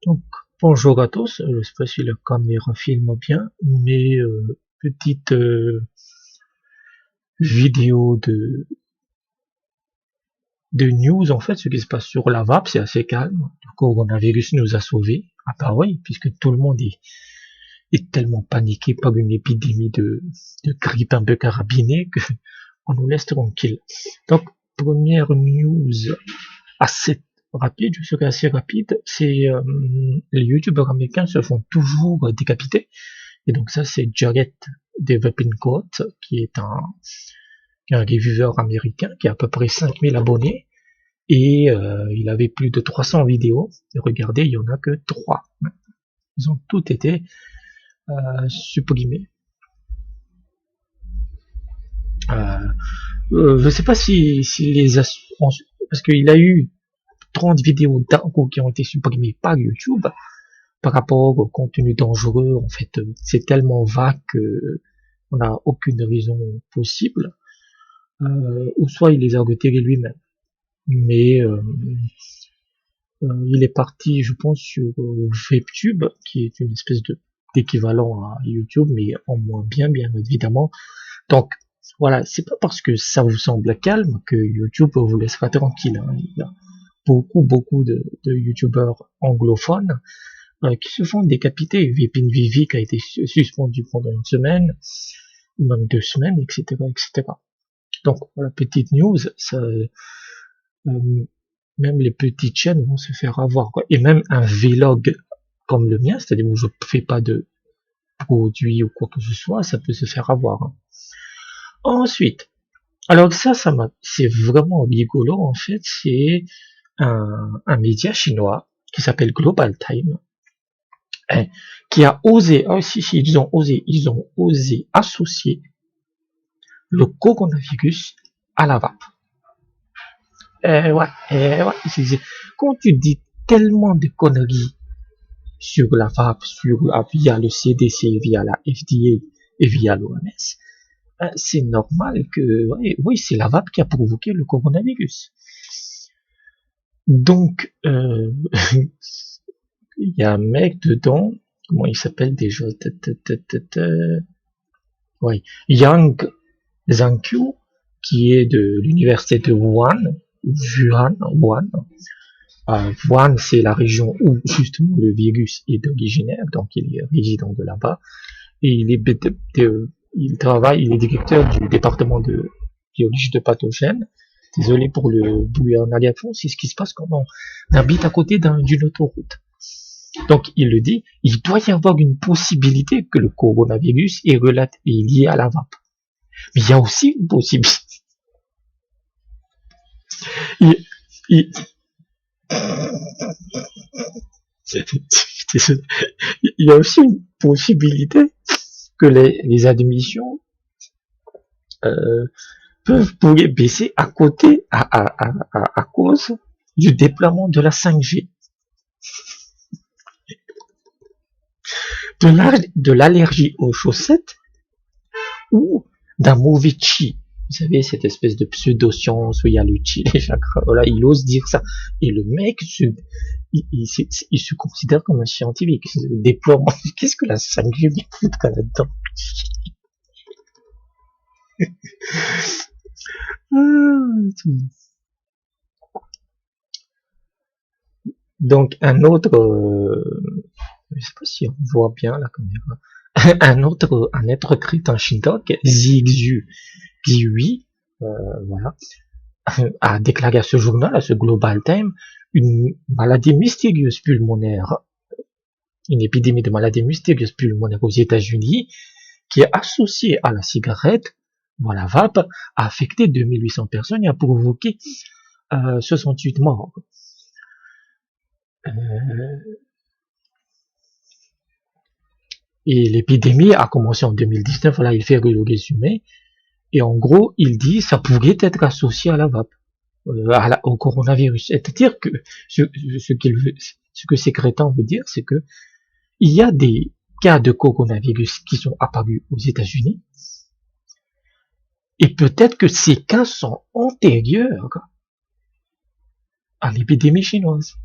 Donc, bonjour à tous, je sais pas si la caméra filme bien, mais petite vidéo de news, en fait, ce qui se passe sur la VAP, c'est assez calme. Le coronavirus nous a sauvés. Ah bah oui, puisque tout le monde est tellement paniqué par une épidémie de grippe un peu carabinée que on nous laisse tranquille. Donc, première news assez rapide, je serai assez rapide, c'est les youtubeurs américains se font toujours décapiter. Et donc ça, c'est Jared Davenport, qui est un reviewer américain, qui a à peu près 5000 abonnés, et il avait plus de 300 vidéos. Et regardez, il y en a que 3. Ils ont toutes été supprimés. Je sais pas si les parce qu'il a eu 30 vidéos d'un coup qui ont été supprimées par YouTube par rapport au contenu dangereux. En fait, c'est tellement vague que on n'a aucune raison possible. Ou soit il les a retirés lui-même. Mais il est parti, je pense, sur VTube, qui est une espèce d'équivalent à YouTube, mais en moins bien évidemment. Donc voilà, c'est pas parce que ça vous semble calme que YouTube vous laissera tranquille. Hein. Il y a beaucoup de YouTubeurs anglophones qui se font décapiter. Vipin Vivi qui a été suspendu pendant une semaine, ou même 2 semaines, etc. Donc voilà, petite news, ça, même les petites chaînes vont se faire avoir, quoi. Et même un vlog comme le mien, c'est-à-dire où je fais pas de produits ou quoi que ce soit, ça peut se faire avoir. Hein. Ensuite, alors c'est vraiment rigolo en fait, c'est un média chinois qui s'appelle Global Time, hein, qui a osé, si, ils ont osé associer le coronavirus à la vape. Quand tu dis tellement de conneries sur la vape, via le CDC, via la FDA et via l'OMS, c'est normal que, oui, c'est la vape qui a provoqué le coronavirus. Donc, il y a un mec dedans, comment il s'appelle déjà? Ouais, Yang Zhangqiu, qui est de l'université de Wuhan. Wuhan, c'est la région où justement le virus est originaire, donc il est résident de là-bas. Et il est directeur du département de biologie de pathogènes. Désolé pour le bruit en arrière-fond, c'est ce qui se passe quand on habite à côté d'une autoroute. Donc il le dit, il doit y avoir une possibilité que le coronavirus est lié à la vape. Mais il y a aussi une possibilité. Il, il, il y a aussi une possibilité que les admissions pourraient baisser à cause du déploiement de la 5G, de l'allergie aux chaussettes ou d'un mauvais chi. Vous savez, cette espèce de pseudo-science où il y a le chi, les chakras. Voilà, il ose dire ça. Et le mec, il se considère comme un scientifique. Déploiement. Qu'est-ce que la 5G vient foutre là-dedans? Donc, un autre, je sais pas si on voit bien la caméra, un être crétin Shindok, Zixu, Xiui, voilà, a déclaré à ce journal, à ce Global Time, une maladie mystérieuse pulmonaire, une épidémie de maladie mystérieuse pulmonaire aux États-Unis, qui est associée à la cigarette, ou à la vape, a affecté 2800 personnes et a provoqué 68 morts. Et l'épidémie a commencé en 2019, voilà, il fait le résumé, et en gros, il dit ça pourrait être associé à la vape, au coronavirus. C'est-à-dire que ce que ces crétins veulent dire, c'est que il y a des cas de coronavirus qui sont apparus aux États-Unis, et peut-être que ces cas sont antérieurs à l'épidémie chinoise.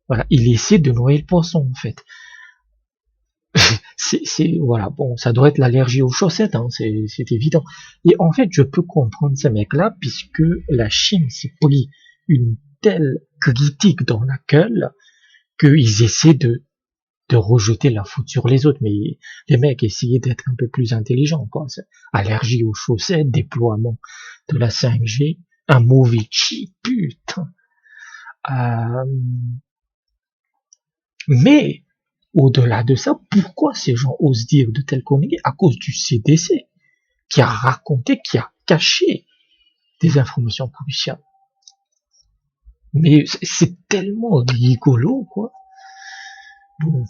Voilà, il essaie de noyer le poisson en fait. Voilà, bon, ça doit être l'allergie aux chaussettes, hein, c'est évident. Et en fait, je peux comprendre ces mecs-là puisque la Chine s'est pris une telle critique dans la gueule qu'ils essaient de rejeter la faute sur les autres. Mais les mecs essayaient d'être un peu plus intelligents, quoi. Allergie aux chaussettes, déploiement de la 5G, un mauvais chip, putain. Euh, mais au-delà de ça, pourquoi ces gens osent dire de telles conneries? À cause du CDC, qui a raconté, qui a caché des informations cruciales. Mais c'est tellement rigolo, quoi. Bon,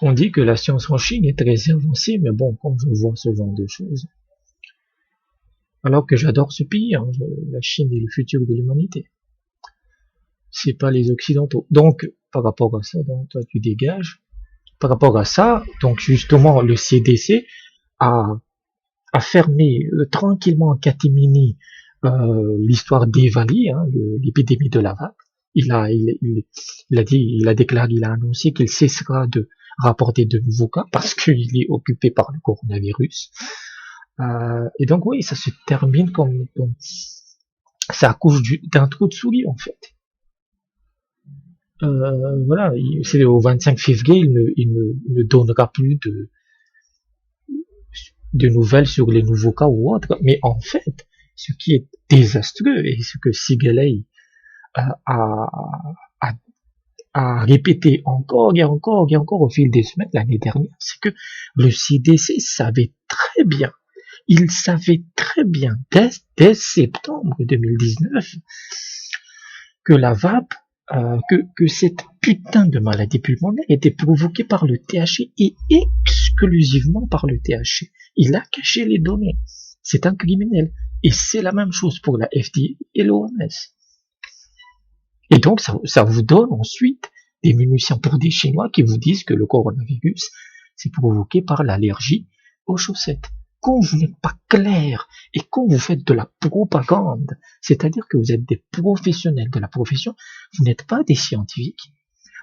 on dit que la science en Chine est très avancée, mais bon, quand je vois ce genre de choses, alors que j'adore ce pays, hein, la Chine est le futur de l'humanité. C'est pas les Occidentaux. Donc, par rapport à ça, donc, toi tu dégages. Par rapport à ça, donc justement, le CDC a fermé tranquillement en catimini l'histoire d'Evali, hein, l'épidémie de la vague. Il a déclaré, il a annoncé qu'il cessera de rapporter de nouveaux cas parce qu'il est occupé par le coronavirus. Et donc oui, ça se termine comme ça accouche d'un trou de souris en fait. Voilà, c'est au 25 février, il ne donnera plus de nouvelles sur les nouveaux cas ou autres. Mais en fait, ce qui est désastreux et ce que Sigalei a, répété encore et encore et encore au fil des semaines l'année dernière, c'est que le CDC savait très bien, il savait très bien dès septembre 2019 que la vape, que cette putain de maladie pulmonaire était provoquée par le THC et exclusivement par le THC. Il a caché les données. C'est un criminel. Et c'est la même chose pour la FDA et l'OMS. Et donc, ça vous donne ensuite des munitions pour des Chinois qui vous disent que le coronavirus, c'est provoqué par l'allergie aux chaussettes. Quand vous n'êtes pas clair et quand vous faites de la propagande, c'est-à-dire que vous êtes des professionnels de la profession, vous n'êtes pas des scientifiques.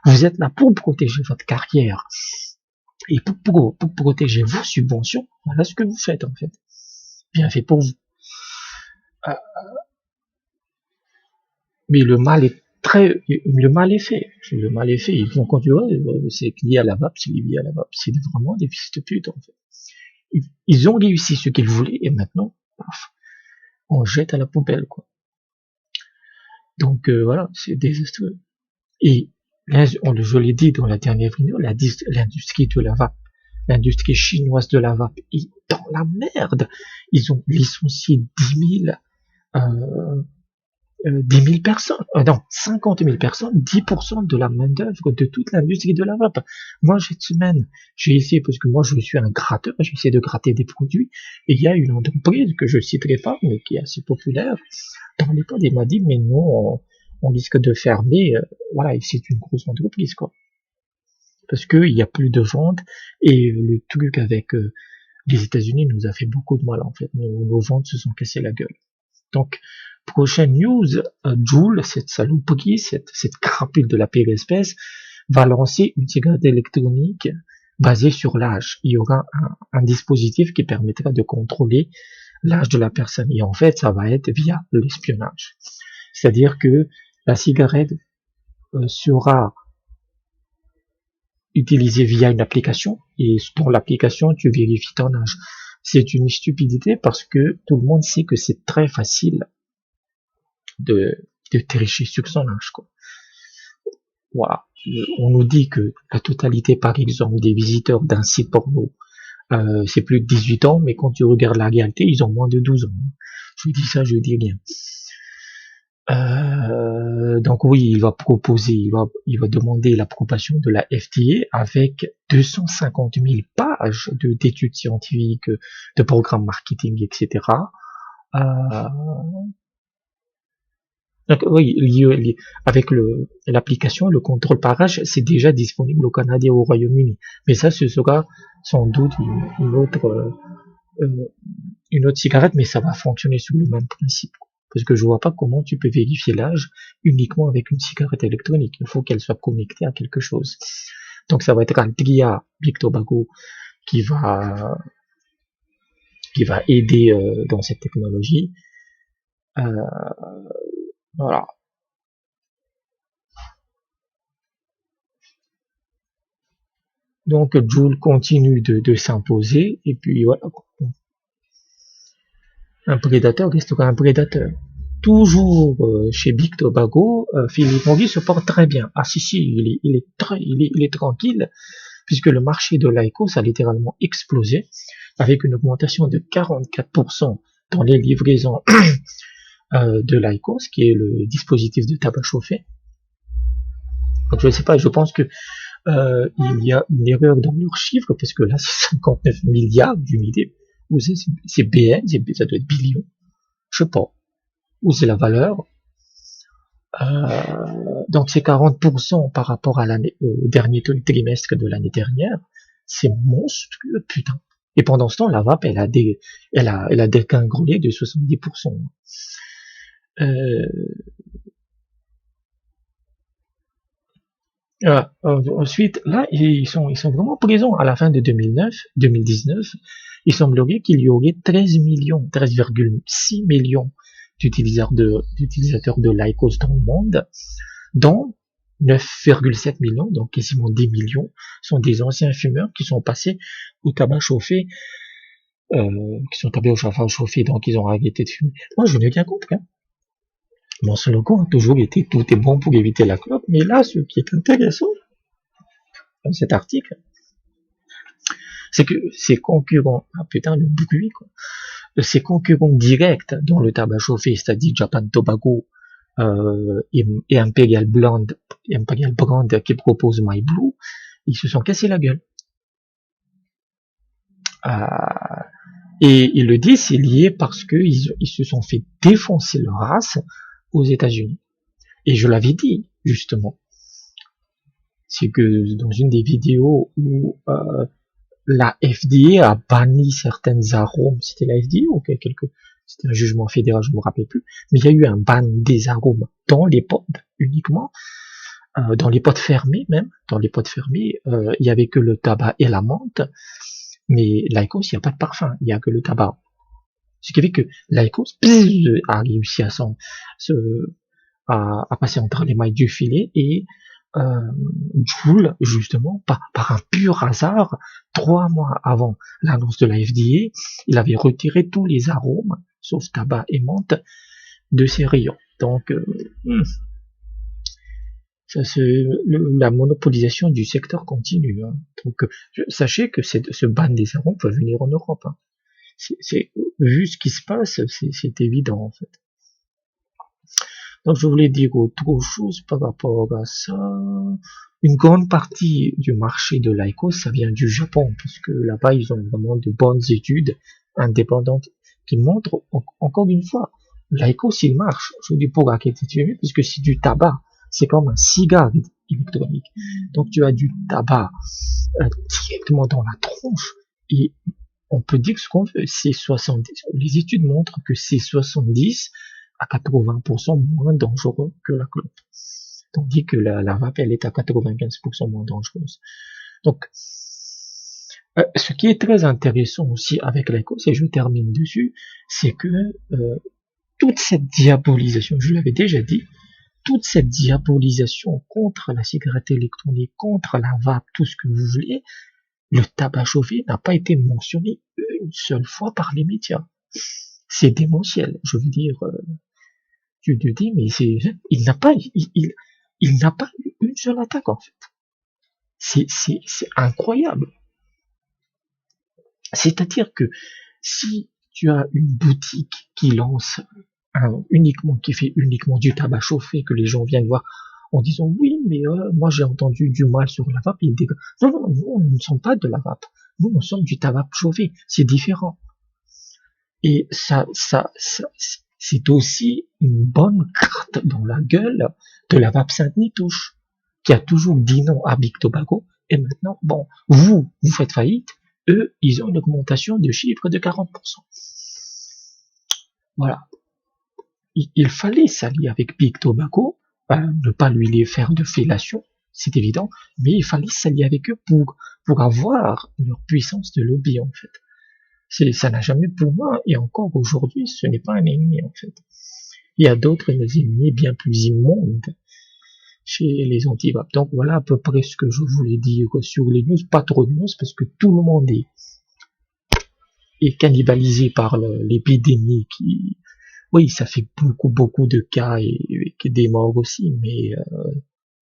Vous êtes là pour protéger votre carrière et pour protéger vos subventions. Voilà ce que vous faites en fait. Bien fait pour vous. Mais le mal est fait. Le mal est fait. Ils vont continuer. C'est lié à la vape, c'est lié à la vape. C'est vraiment des fils de pute en fait. Ils ont réussi ce qu'ils voulaient et maintenant, paf, on jette à la poubelle quoi. Donc voilà, c'est désastreux. Et je l'ai dit dans la dernière vidéo, l'industrie de la vape, l'industrie chinoise de la vape est dans la merde. Ils ont licencié 10 000 personnes, non, 50 000 personnes, 10% de la main-d'œuvre de toute l'industrie de la vape. Moi, cette semaine, j'ai essayé, parce que moi, je suis un gratteur, j'ai essayé de gratter des produits, et il y a une entreprise que je citerai pas, mais qui est assez populaire. Dans les pods, il m'a dit, mais non, on risque de fermer, voilà, et c'est une grosse entreprise, quoi. Parce que il y a plus de ventes, et le truc avec les États-Unis nous a fait beaucoup de mal, en fait. Nos ventes se sont cassées la gueule. Donc, prochaine news, Juul, cette saloperie, cette crapule de la pire espèce, va lancer une cigarette électronique basée sur l'âge. Il y aura un dispositif qui permettra de contrôler l'âge de la personne. Et en fait, ça va être via l'espionnage. C'est-à-dire que la cigarette sera utilisée via une application et dans l'application, tu vérifies ton âge. C'est une stupidité parce que tout le monde sait que c'est très facile de tricher sur son âge, quoi. Voilà. On nous dit que la totalité, par exemple, des visiteurs d'un site porno, c'est plus de 18 ans, mais quand tu regardes la réalité, ils ont moins de 12 ans. Je dis ça, je dis rien. Donc oui, il va demander l'approbation de la FDA avec 250 000 pages d'études scientifiques, de programmes marketing, etc. Donc oui, avec l'application, le contrôle par âge, c'est déjà disponible au Canada et au Royaume-Uni. Mais ça, ce sera sans doute une autre cigarette, mais ça va fonctionner sur le même principe. Parce que je vois pas comment tu peux vérifier l'âge uniquement avec une cigarette électronique. Il faut qu'elle soit connectée à quelque chose. Donc ça va être Altria Big Tobacco qui va aider dans cette technologie. Voilà. Donc Joule continue de s'imposer et puis voilà. Un prédateur restera un prédateur. Toujours chez Big Tobacco, Philippe Morris se porte très bien. Ah si si, il est tranquille puisque le marché de l'IQOS a littéralement explosé avec une augmentation de 44% dans les livraisons de l'IQOS, qui est le dispositif de tabac chauffé. Donc je ne sais pas, je pense que il y a une erreur dans leurs chiffres parce que là c'est 59 milliards d'unités. Ou c'est BN, ça doit être billion. Je sais pas. Où c'est la valeur. Donc c'est 40% par rapport à au dernier trimestre de l'année dernière. C'est monstrueux, putain. Et pendant ce temps, la vape, elle a dégringolé de 70%. Ensuite, là, ils sont vraiment présents à la fin de 2019. Il semblerait qu'il y aurait 13,6 millions d'utilisateurs de l'IQOS dans le monde, dont 9,7 millions, donc quasiment 10 millions, sont des anciens fumeurs qui sont passés au tabac chauffé, donc ils ont arrêté de fumer. Moi, je n'ai rien contre, hein. Mon slogan a toujours été tout est bon pour éviter la clope, mais là, ce qui est intéressant dans cet article, c'est que ses concurrents, ah putain, le bruit, quoi, ses concurrents directs dans le tabac chauffé, c'est-à-dire Japan Tobacco et Imperial Brand qui propose My Blue, ils se sont cassés la gueule. Et ils le disent, c'est lié parce qu'ils se sont fait défoncer leur race aux États-Unis. Et je l'avais dit, justement. C'est que dans une des vidéos où la FDA a banni certaines arômes, c'était la FDA ou c'était un jugement fédéral, je ne me rappelle plus, mais il y a eu un ban des arômes dans les pods uniquement, dans les pods fermés même, il y avait que le tabac et la menthe, mais l'IQOS, il n'y a pas de parfum, il n'y a que le tabac. Ce qui fait que l'IQOS a réussi à passer entre les mailles du filet et Juul, justement, par un pur hasard, 3 mois avant l'annonce de la FDA, il avait retiré tous les arômes, sauf tabac et menthe, de ses rayons. Donc, la monopolisation du secteur continue. Hein. Donc, sachez que ce ban des arômes peut venir en Europe. Hein. Vu ce qui se passe, c'est évident en fait. Donc je voulais dire autre chose par rapport à ça. Une grande partie du marché de l'IQOS, ça vient du Japon, parce que là-bas, ils ont vraiment de bonnes études indépendantes qui montrent, encore une fois, l'IQOS, il marche. Je dis pour arrêter de fumer, puisque c'est du tabac. C'est comme un cigare électronique. Donc tu as du tabac directement dans la tronche, et on peut dire ce qu'on veut. C'est 70. Les études montrent que c'est 70 à 80% moins dangereux que la clope. Tandis que la vape, elle est à 95% moins dangereuse. Donc, ce qui est très intéressant aussi avec l'IQOS, et je termine dessus, c'est que toute cette diabolisation, je l'avais déjà dit, toute cette diabolisation contre la cigarette électronique, contre la vape, tout ce que vous voulez, le tabac chauffé n'a pas été mentionné une seule fois par les médias. C'est démentiel, je veux dire. Tu te dis, mais il n'a pas eu une seule attaque en fait. C'est incroyable. C'est-à-dire que si tu as une boutique qui lance qui fait uniquement du tabac chauffé, que les gens viennent voir en disant oui, mais moi j'ai entendu du mal sur la vape, ils disent non, nous ne sommes pas de la vape, nous sommes du tabac chauffé, c'est différent. Et ça c'est aussi une bonne carte dans la gueule de la vape Sainte-Nitouche, qui a toujours dit non à Big Tobacco, et maintenant, bon, vous faites faillite, eux, ils ont une augmentation de chiffre de 40%. Voilà. il fallait s'allier avec Big Tobacco, ne pas lui les faire de fellation, c'est évident, mais il fallait s'allier avec eux pour avoir leur puissance de lobby, en fait. Ça n'a jamais, pour moi, et encore aujourd'hui, ce n'est pas un ennemi, en fait. Il y a d'autres ennemis bien plus immondes chez les anti-vax. Donc voilà à peu près ce que je voulais dire sur les news. Pas trop de news parce que tout le monde est cannibalisé par l'épidémie qui, oui, ça fait beaucoup de cas et des morts aussi, mais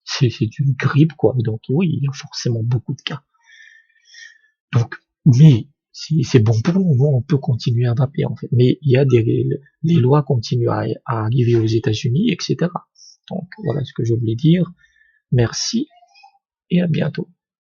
c'est une grippe, quoi. Donc oui, il y a forcément beaucoup de cas. Donc, mais c'est bon pour nous, on peut continuer à vaper en fait. Mais il y a les lois continuent à arriver aux États-Unis, etc. Donc voilà ce que je voulais dire. Merci et à bientôt.